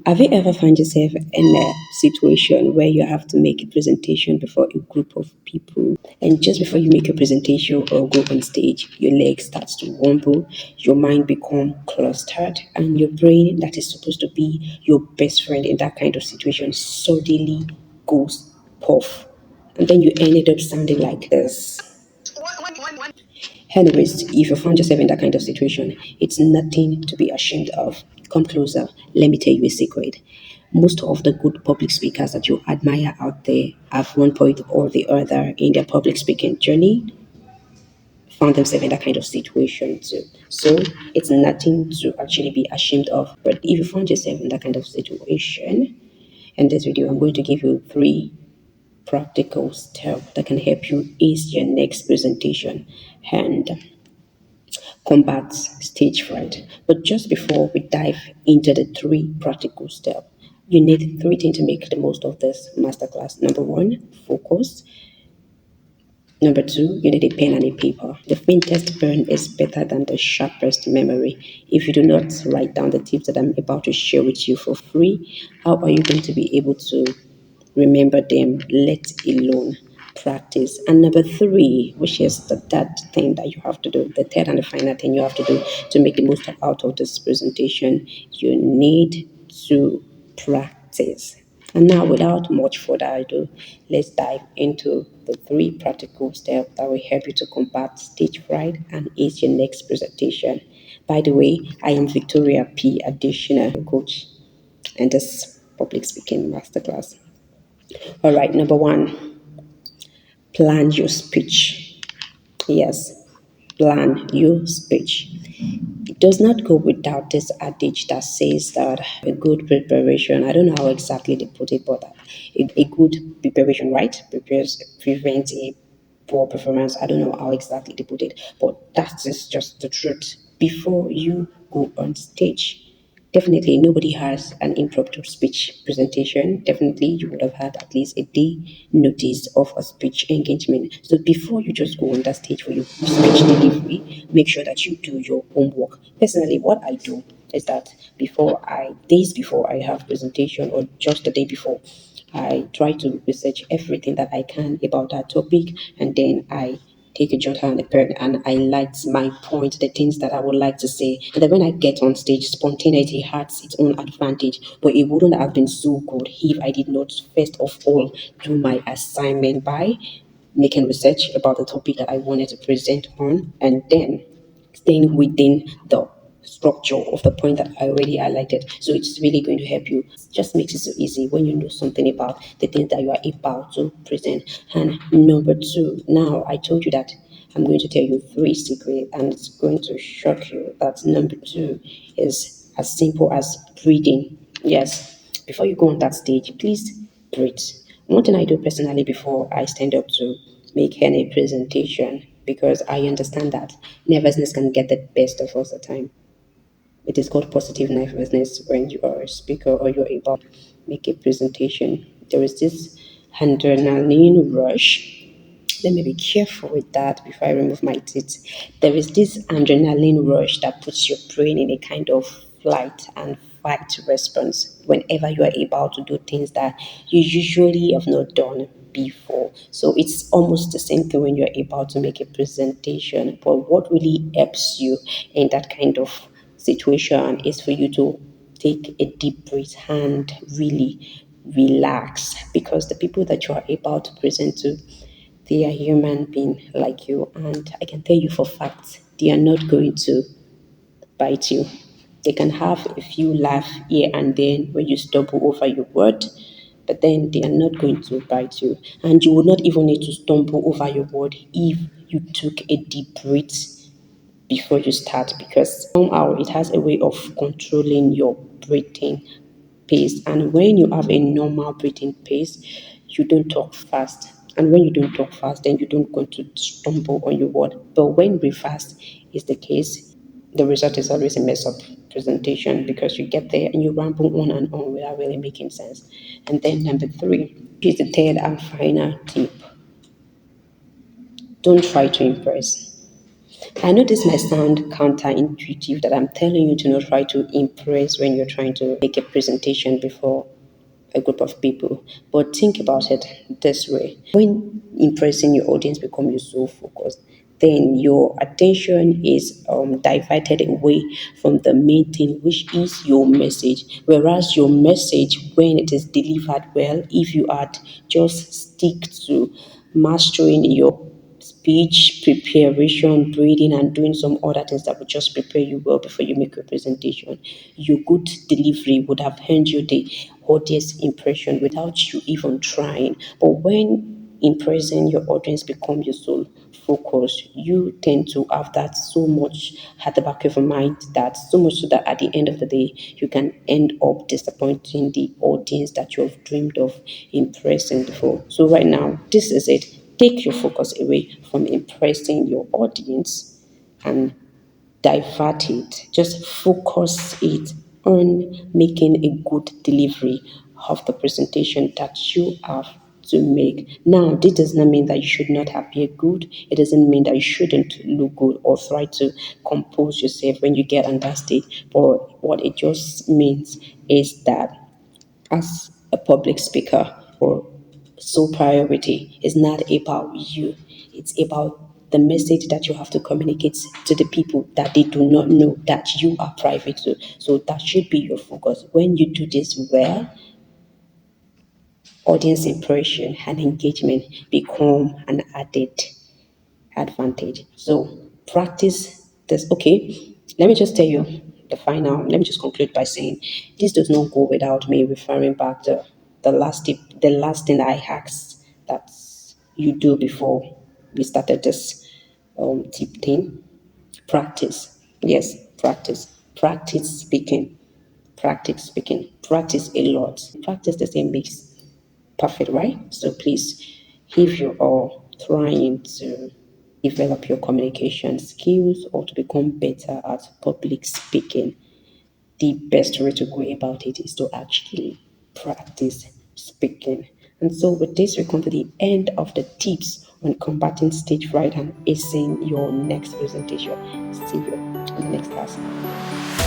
Have you ever found yourself in a situation where you have to make a presentation before a group of people, and just before you make a presentation or go on stage, your leg starts to wobble, your mind become clustered, and your brain, that is supposed to be your best friend in that kind of situation, suddenly goes puff, and then you ended up sounding like this. Anyways, if you found yourself in that kind of situation, it's nothing to be ashamed of. Come closer. Let me tell you a secret. Most of the good public speakers that you admire out there, at one point or the other in their public speaking journey, found themselves in that kind of situation too. So it's nothing to actually be ashamed of. But if you found yourself in that kind of situation, in this video, I'm going to give you three practical steps that can help you ace your next presentation and combat stage fright. But just before we dive into the three practical steps, you need three things to make the most of this masterclass. Number one, focus. Number two, you need a pen and a paper. The faintest burn is better than the sharpest memory. If you do not write down the tips that I'm about to share with you for free, how are you going to be able to remember them, let alone practice? And number three, which is the third thing that you have to do, the third and the final thing you have to do to make the most out of this presentation, you need to practice. And now, without much further ado, let's dive into the three practical steps that will help you to combat stage fright and ace your next presentation. By the way, I am Victoria P. Additional coach in this public speaking masterclass. All right, number one, plan your speech. Yes, plan your speech. It does not go without this adage that says that a good preparation, I don't know how exactly they put it, but a good preparation, right, prevents a poor performance. I don't know how exactly they put it, but that is just the truth. Before you go on stage, definitely, nobody has an impromptu speech presentation. Definitely, you would have had at least a day notice of a speech engagement. So before you just go on that stage for your speech delivery, make sure that you do your homework. Personally, what I do is that days before I have presentation or just the day before, I try to research everything that I can about that topic, and then I take a jotter and a pen and I light my point, the things that I would like to say. And then when I get on stage, spontaneity has its own advantage, but it wouldn't have been so good if I did not first of all do my assignment by making research about the topic that I wanted to present on, and then staying within the structure of the point that I already highlighted. So it's really going to help you. It just makes it so easy when you know something about the things that you are about to present. And number two, now I told you that I'm going to tell you three secrets, and it's going to shock you that number two is as simple as breathing. Yes, before you go on that stage, please breathe. One thing I do personally before I stand up to make any presentation, because I understand that nervousness can get the best of us at time. It is called positive nervousness when you are a speaker or you're about to make a presentation. There is this adrenaline rush. Let me be careful with that before I remove my teeth. There is this adrenaline rush that puts your brain in a kind of flight and fight response whenever you are able to do things that you usually have not done before. So it's almost the same thing when you're able to make a presentation. But what really helps you in that kind of situation is for you to take a deep breath and really relax, because the people that you are able to present to, they are human being like you, and I can tell you for fact they are not going to bite you. They can have a few laugh here and then when you stumble over your word, but then they are not going to bite you. And you would not even need to stumble over your word if you took a deep breath before you start, because somehow it has a way of controlling your breathing pace. And when you have a normal breathing pace, you don't talk fast. And when you don't talk fast, then you don't going to stumble on your word. But when reverse is the case, the result is always a mess up presentation, because you get there and you ramble on and on without really making sense. And then number three is the third and final tip. Don't try to impress. I know this might sound counterintuitive that I'm telling you to not try to impress when you're trying to make a presentation before a group of people. But think about it this way. When impressing your audience become your sole focus, then your attention is diverted away from the main thing, which is your message. Whereas your message, when it is delivered well, if you had just stick to mastering your speech preparation, breathing, and doing some other things that would just prepare you well before you make your presentation, your good delivery would have earned you the audience impression without you even trying. But when impressing your audience become your sole focus, you tend to have that so much at the back of your mind, that so much so that at the end of the day you can end up disappointing the audience that you have dreamed of impressing before. So right now, this is it. Take your focus away from impressing your audience and divert it. Just focus it on making a good delivery of the presentation that you have to make. Now, this does not mean that you should not appear good. It doesn't mean that you shouldn't look good or try to compose yourself when you get on that stage. But what it just means is that as a public speaker, or sole priority is not about you. It's about the message that you have to communicate to the people that they do not know that you are private to. So that should be your focus. When you do this well, audience impression and engagement become an added advantage. So practice this. Okay, let me just tell you the final. Let me just conclude by saying this does not go without me referring back to the last thing I asked that you do before we started this tip thing. Practice. Yes, practice. Practice speaking. Practice speaking. Practice a lot. Practice the same makes perfect, right? So please, if you are trying to develop your communication skills or to become better at public speaking, the best way to go about it is to actually practice speaking. And so, with this, we come to the end of the tips on combating stage fright and acing your next presentation. See you in the next class.